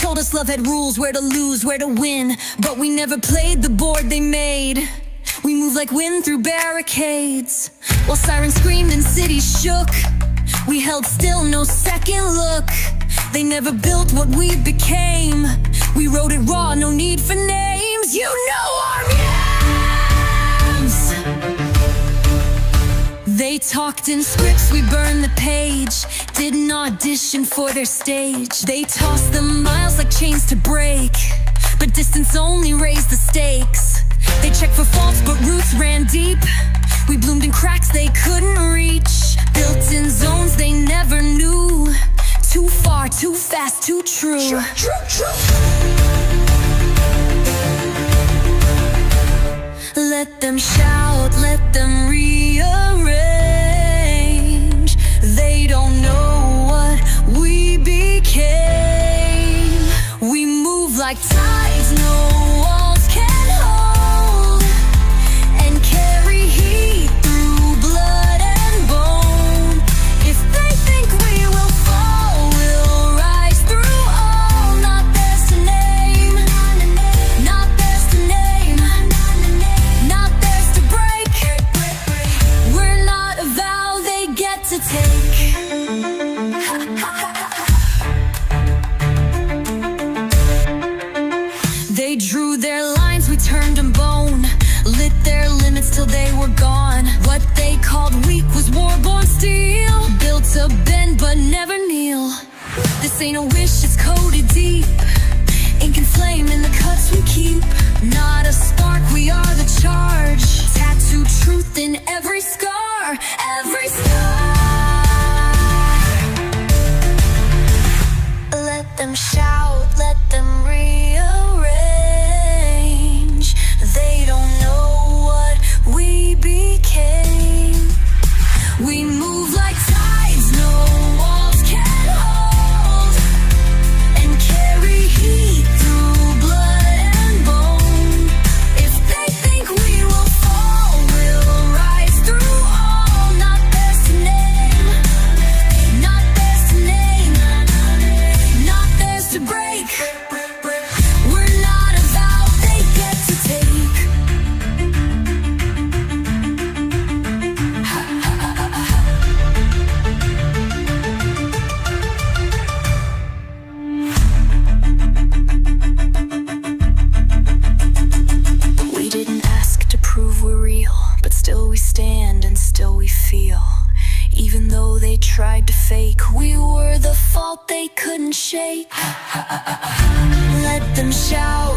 told us love had rules, where to lose, where to win, but we never played the board they made. We moved like wind through barricades, while sirens screamed and cities shook. We held still, no second look. They never built what we became. We wrote it raw, no need for names. You know our names. They talked in scripts, we burned the page. Didn't audition for their stage. They tossed the miles like chains to break, but distance only raised the stakes. They checked for faults, but roots ran deep. We bloomed in cracks they couldn't reach, built in zones they never knew. Too far, too fast, too true. Let them shout, let them rearrange. They don't know what we became. We move like tides, no walls can hold, and carry heat through blood and bone. If they think we will fall, we'll rise through all. Not theirs to name, not theirs to name, not theirs to break. We're not a vow they get to take. They drew their lines, we turned them bone, lit their limits till they were gone. What they called weak was war-born steel, built to bend but never kneel. This ain't a wish, it's coded deep, ink and flame in the cuts we keep. Not a spark, we are the charge, tattooed truth in every scar, every scar. Let them shout, let them rearrange. They don't know what we became. We move like tides, no walls can hold, and carry heat through blood and bone. If they think we will fall, we'll rise through all. Not theirs to name, not theirs to name, not theirs to break. We're not a vow they get to take. We didn't ask to prove we're real, but still we stand and still we feel. Even though they tried to fake, we were the fault they couldn't shake. Let them shout,